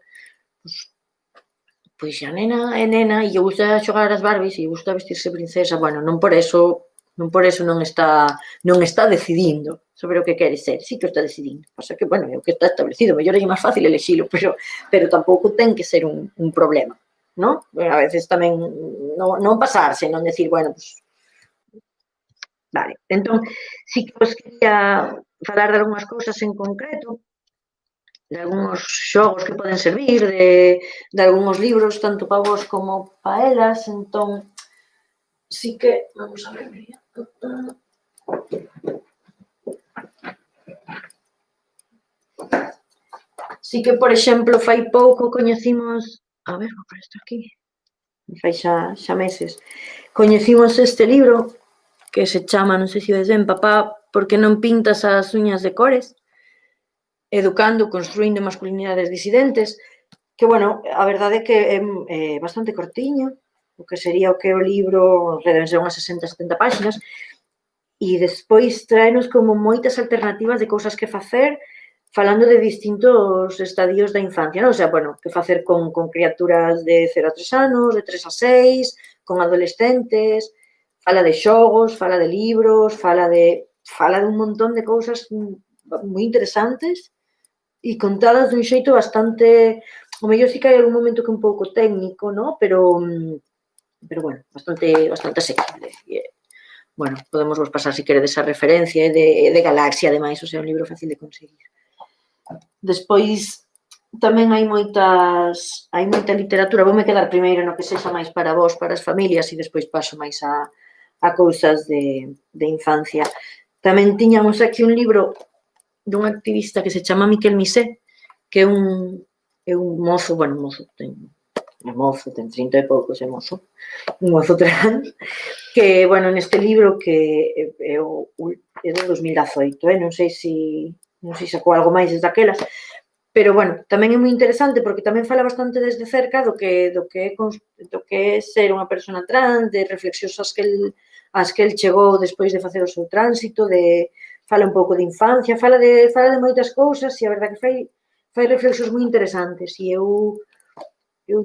A: Pois a nena é nena e lle gusta xogar as Barbies e lle gusta vestirse princesa, bueno, non por eso non está decidindo sobre o que quere ser, sí que o está decidindo. Pasa que, bueno, é o que está establecido, mellor é máis fácil elexilo, pero tampouco ten que ser un problema, non? A veces tamén non pasarse, non decir, bueno, pues, vale. Entón, sí que vos quería falar de algunhas cousas en concreto, de algúns xogos que poden servir, de algúns libros, tanto para vos como para elas, entón, sí que, vamos a ver, Sí que, por exemplo, fai pouco coñecimos... A ver, vou por isto aquí. Fai xa meses. Coñecimos este libro que se chama, non sei se ves ben, Papá, por que non pintas as uñas de cores? Educando, construindo masculinidades disidentes, que, bueno, a verdade é que é bastante cortiño, o que sería o que o libro, deben ser unhas 60-70 páxinas, e despois traenos como moitas alternativas de cousas que facer, falando de distintos estadios da infancia, non? O sea, bueno, que facer con criaturas de 0 a 3 anos, de 3 a 6, con adolescentes, fala de xogos, fala de libros, fala de un montón de cousas moi interesantes e contadas dun xeito bastante... O mellor sí que hai algún momento que un pouco técnico, ¿no? Pero bueno, bastante asequible. Bueno, podemos vos pasar, se queredes, a referencia de Galaxia, ademais, o sea, un libro fácil de conseguir. Despois, tamén hai moita literatura. Voume quedar primeiro no que sexa máis para vos, para as familias, e despois paso máis a cousas de infancia. Tamén tiñamos aquí un libro dun activista que se chama Miquel Misé, que é un mozo, ten 30 e poucos, é mozo, un mozo trans, que, bueno, neste libro que é de 2018, non sei se sacou algo máis desde aquelas, pero, bueno, tamén é moi interesante porque tamén fala bastante desde cerca do que é ser unha persona trans, de reflexións ás que el chegou despois de facer o seu tránsito, fala un pouco de infancia, fala de moitas cousas, e a verdade que fai reflexións moi interesantes, e eu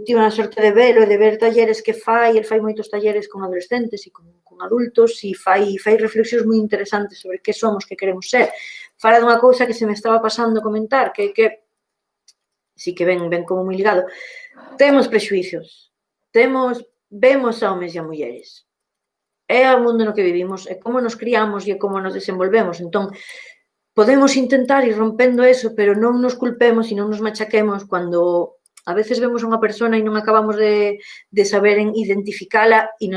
A: tive a sorte de velo e de ver talleres que el fai moitos talleres con adolescentes e con adultos, e fai reflexións moi interesantes sobre que somos, que queremos ser. Fala dunha cousa que se me estaba pasando a comentar, que sí que ven como moi ligado. Temos prexuicios, vemos a homes e a mulleres. É o mundo no que vivimos, é como nos criamos e é como nos desenvolvemos. Entón, podemos intentar ir rompendo eso, pero non nos culpemos e non nos machaquemos cando a veces vemos unha persona e non acabamos de saber identificala e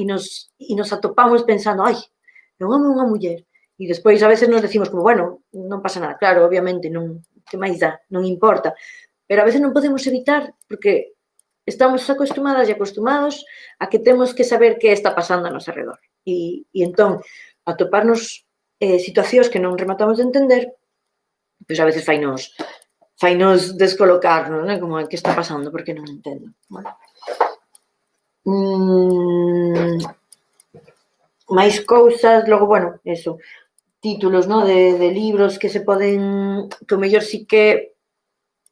A: nos atopamos pensando, ai, é un home ou unha muller? E despois a veces nos decimos como, bueno, non pasa nada, claro, obviamente, non, que máis dá, non importa, pero a veces non podemos evitar, porque estamos acostumadas e acostumados a que temos que saber que está pasando a noso redor. E entón, atoparnos situacións que non rematamos de entender, pois a veces fainos descolocarnos, como que está pasando, porque non entendo. Máis cousas, logo, bueno, eso, títulos de libros que se poden, que o mellor sí que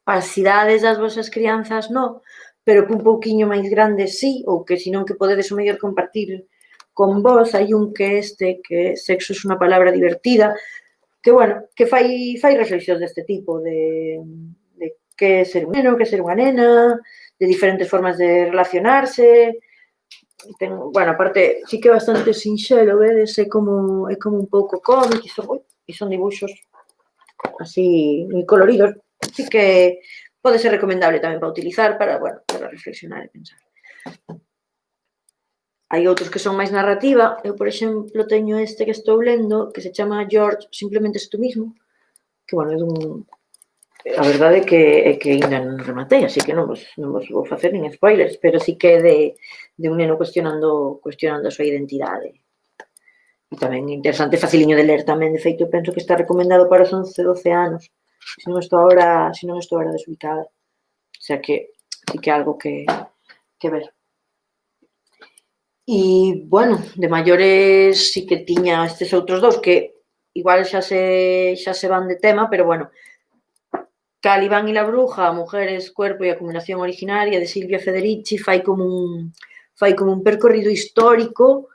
A: para as idades das vosas crianzas non, pero que un pouquiño máis grande sí, ou que senón que podedes o mellor compartir con vos. Hai un que que Sexo es unha palabra divertida, que, bueno, que fai reflexións deste tipo, de que é ser un neno, que é ser unha nena, de diferentes formas de relacionarse. Bueno, aparte, sí que é bastante sinxelo, vedes, é como un pouco cómic, e son dibuxos así moi coloridos. Sí que pode ser recomendable tamén para utilizar, para reflexionar e pensar. Hai outros que son máis narrativa. Eu, por exemplo, teño este que estou lendo, que se chama George, simplemente es tú mismo, que, bueno, é dun... A verdade é que ainda non rematei, así que non vos vou facer nin spoilers, pero sí que é de un neno cuestionando a súa identidade. E tamén interesante, faciliño de ler tamén. De feito, penso que está recomendado para os 11-12 anos, se non estou agora desubicada. O sea que sí que é algo que ver. E, bueno, de maiores sí que tiña estes outros dous que igual xa se van de tema, pero, bueno, Calibán y la bruja, Mujeres, cuerpo y acumulación originaria, de Silvia Federici, fai como un percorrido histórico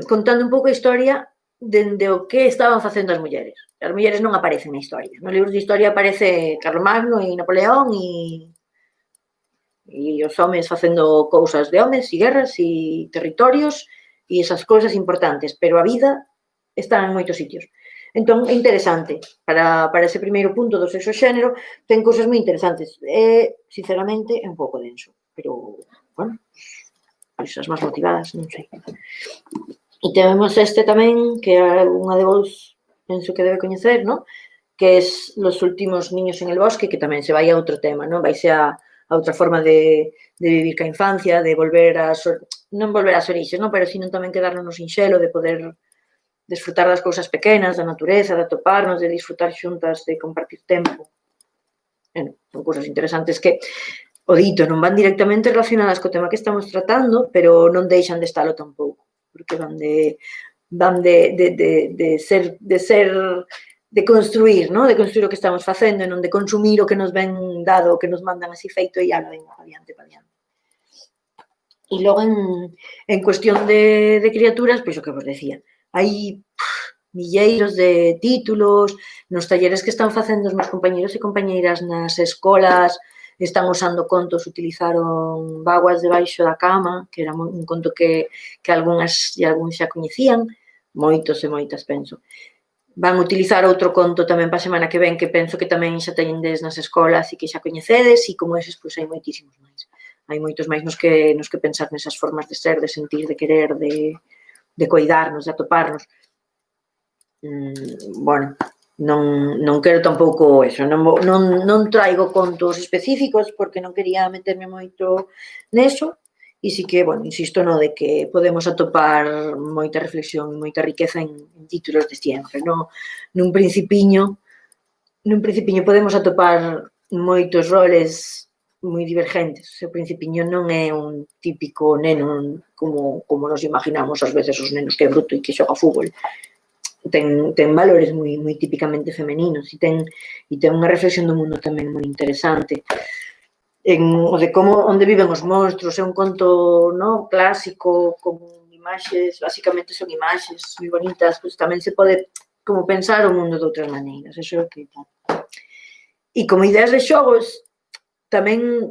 A: contando un pouco a historia dende o que estaban facendo as mulleres. As mulleres non aparecen na historia. Nos libros de historia aparece Carlomagno e Napoleón e os homes facendo cousas de homes e guerras e territorios e esas cousas importantes, pero a vida está en moitos sitios. Entón, é interesante. Para ese primeiro punto do sexo xénero, ten cousas moi interesantes. Sinceramente, é un pouco denso, pero, bueno, pois as máis motivadas, non sei. E temos este tamén, que unha de vos penso que debe coñecer, non? que es Los últimos niños en el bosque, que tamén se vai a outro tema, non? Vaise a outra forma de vivir ca infancia, de volver non volver ás orixes, non? Pero sino tamén quedarnos no sinxelo, de poder desfrutar das cousas pequenas, da natureza, de atoparnos, de disfrutar xuntas, de compartir tempo. Son cousas interesantes que, o dito, non van directamente relacionadas co tema que estamos tratando, pero non deixan de estalo tampouco, porque van de construir, non? De construir o que estamos facendo e non de consumir o que nos ven dado, o que nos mandan así feito e ala, venga, pa diante. E logo, en cuestión de criaturas, pois o que vos decía, hai milleiros de títulos, nos talleres que están facendo os meus compañeros e compañeiras nas escolas, están usando contos, utilizaron Vaguas debaixo da cama, que era un conto que algúns xa coñecían, moitos e moitas, penso. Van utilizar outro conto tamén para a semana que ven, que penso que tamén xa teñendes nas escolas e que xa coñecedes, e como eses, pois hai moitísimos máis. Hai moitos máis nos que pensar nesas formas de ser, de sentir, de querer, de coidarnos, de atoparnos. Bueno, non quero tampouco eso, non traigo contos específicos porque non quería meterme moito neso, e si que, bueno, insisto no de que podemos atopar moita reflexión e moita riqueza en títulos de ciencia. Nun principiño podemos atopar moitos roles moi divergentes. O principiño non é un típico neno como nos imaginamos ás veces os nenos que é bruto e que xoga fútbol. Ten valores moi típicamente femeninos e ten unha reflexión do mundo tamén moi interesante. O de onde viven os monstruos, é un conto clásico, con imaxes, basicamente son imaxes moi bonitas, pois tamén se pode como pensar o mundo de outras maneiras, eso é o que tal. E como ideas de xogos, tamén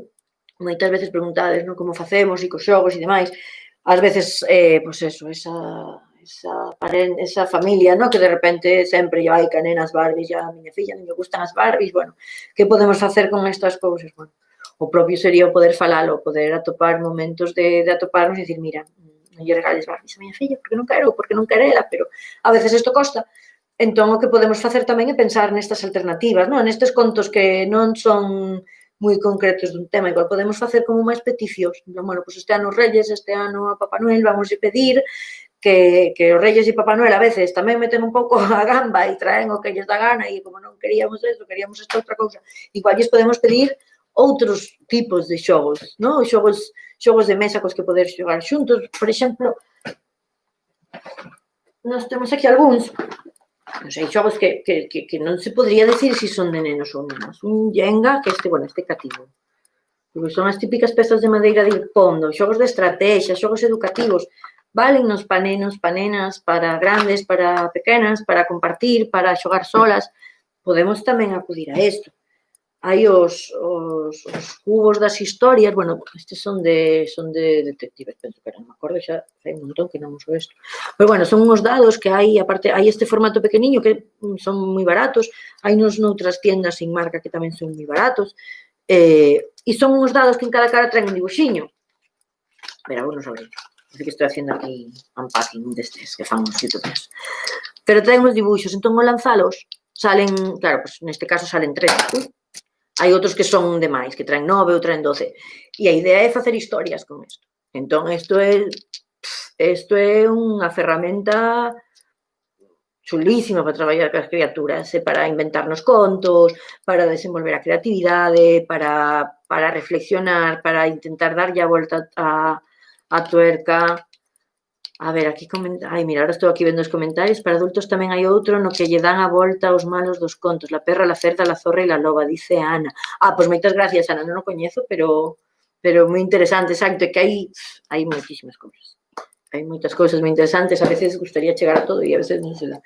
A: moitas veces preguntades como facemos e cos xogos e demais, ás veces, pois eso, esa familia, que de repente sempre vai que nenas Barbies, a miña filla non lle gustan as Barbies, bueno, que podemos facer con estas cousas? Bueno, o propio sería o poder falalo, poder atopar momentos de atoparnos e dicir, mira, non lle regales Barbies a miña filla porque non quero, porque non quere ela, pero a veces isto costa. Entón, o que podemos facer tamén é pensar nestas alternativas, nestes contos que non son moi concretos dun tema, igual podemos facer como máis peticións. Bueno, pois este ano os Reyes, este ano a Papá Noel, vamos a pedir que os Reyes e Papá Noel a veces tamén meten un pouco a gamba e traen o que lles dá gana e como non queríamos eso, queríamos esta outra cousa, igual lles podemos pedir outros tipos de xogos, xogos de mesa cos que poder xogar xuntos. Por exemplo, nós temos aquí algúns, non sei, xogos que non se podría decir se son de nenos ou nenas. Un Jenga, que este cativo, porque son as típicas pezas de madeira de ir pondo, xogos de estrategia, xogos educativos, valen nos pa nenos, pa nenas, para grandes, para pequenas, para compartir, para xogar solas. Podemos tamén acudir a isto. Hai os cubos das historias, bueno, estes son de detectives, penso que non me acordo, xa hai un montón que non uso isto. Pero bueno, son uns dados que hai, aparte, hai este formato pequeniño que son moi baratos, hai noutras tiendas sin marca que tamén son moi baratos, e son uns dados que en cada cara traen un dibuxiño. Pero algo non sobre isto. Así que estou haciendo aquí unpacking destes que fan os youtubers. Pero traen os dibuixos, entón ao lanzalos salen, claro, pues neste caso salen 3. Hai outros que son demais, que traen 9 ou traen 12. E a idea é facer historias con isto. Entón, isto é unha ferramenta chulísima para traballar con as criaturas, para inventarnos contos, para desenvolver a creatividade, para reflexionar, para intentar darlle a volta a tuerca. A ver, aquí mira, ahora estou aquí vendo os comentarios. Para adultos tamén hai outro no que lle dan a volta aos malos dos contos. La perra, la cerda, la zorra e la loba, dice Ana. Pois moitas gracias, Ana, non o coñezo, pero moi interesante, exacto, que hai moitísimas cousas. Hai moitas cousas moi interesantes, a veces gustaría chegar a todo e a veces non se dá.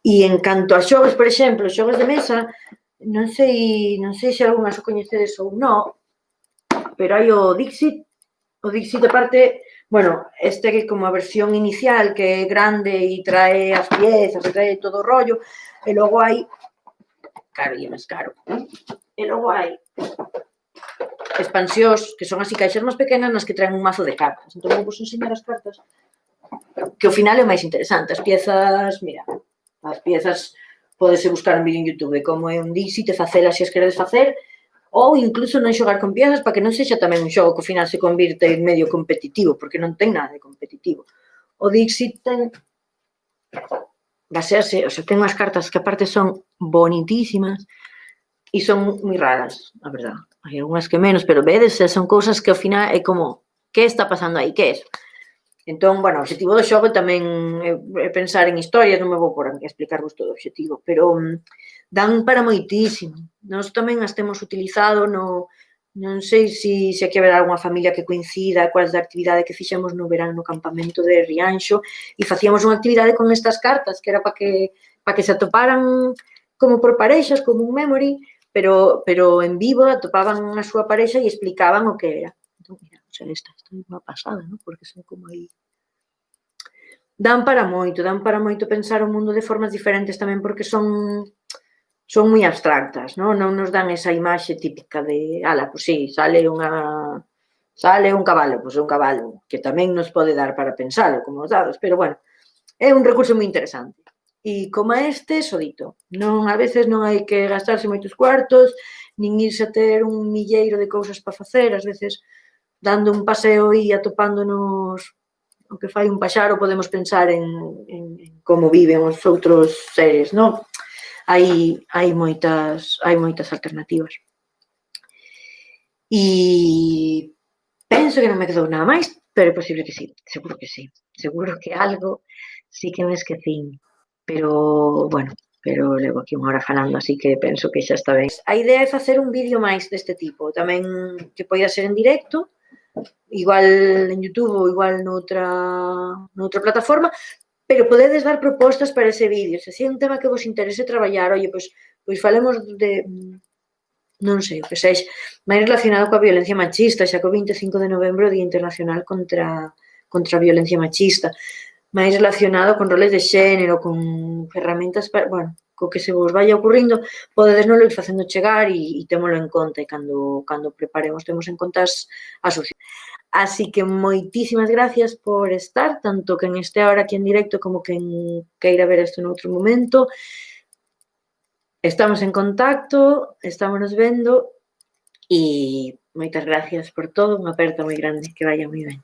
A: E en canto a xogos, por exemplo, xogos de mesa, non sei se algunhas o coñecedes ou non, pero hai o Dixit aparte. Bueno, este é como a versión inicial, que é grande e trae as piezas, e trae todo o rollo, e logo hai, claro, e é máis caro, e logo hai expansións, que son así caixas máis pequenas nas que traen un mazo de cartas. Entón, vou vos enseñar as cartas, que ao final é o máis interesante. As piezas, mira, as piezas Pódese buscar un vídeo en YouTube de como é un Dixit e facela se as queredes facer, ou incluso non xogar con piezas para que non sexa tamén un xogo que ao final se convirte en medio competitivo, porque non ten nada de competitivo. O Dixit ten basearse, o sea, ten unhas cartas que aparte son bonitísimas e son moi raras, a verdad. Hai algunhas que menos, pero vedes, son cousas que ao final é como, que está pasando aí, que é eso? Entón, bueno, o objetivo do xogo tamén é pensar en historias, non me vou por aquí a explicarvos todo o objetivo, pero dan para moitísimo. Nós tamén as temos utilizado non sei se aquí haberá algunha familia que coincida coas da actividade que fixemos no verán no campamento de Rianxo e facíamos unha actividade con estas cartas que era para que se atoparan como por parexas, como un memory, pero en vivo atopaban a súa parexa e explicaban o que era. Entón, mira, o sea, esta é unha pasada, non? Porque son como aí... Dan para moito pensar o mundo de formas diferentes tamén porque son moi abstractas, non nos dan esa imaxe típica de, ala, pois sí, sale un cabalo, pois é un cabalo, que tamén nos pode dar para pensalo, como os dados, pero bueno, é un recurso moi interesante. E como este, sodito, a veces non hai que gastarse moitos cuartos, nin irse a ter un milleiro de cousas para facer, ás veces dando un paseo e atopándonos o que fai un paxaro, podemos pensar en como viven os outros seres, non? Hai moitas alternativas. E penso que non me quedou nada máis, pero é posible que sí, seguro que sí. Seguro que algo sí que me esquecín, pero, bueno, pero levo aquí unha hora falando, así que penso que xa está ben. A idea é facer un vídeo máis deste tipo, tamén que poida ser en directo, igual en YouTube ou igual noutra plataforma, pero podedes dar propostas para ese vídeo. Se é un tema que vos interese traballar, oye, pois falemos de, non sei, o que sexa, máis relacionado coa violencia machista, xa que o 25 de novembro é o Día Internacional contra a violencia machista, máis relacionado con roles de xénero, con ferramentas para, bueno, co que se vos vaya ocurrindo, podedes non lo ir facendo chegar e témolo en conta, e cando preparemos temos en conta as opcións. Así que moitísimas gracias por estar, tanto quen este ahora aquí en directo como quen queira ver isto noutro momento. Estamos en contacto, estámonos vendo e moitas gracias por todo, unha aperta moi grande, que vaya moi ben.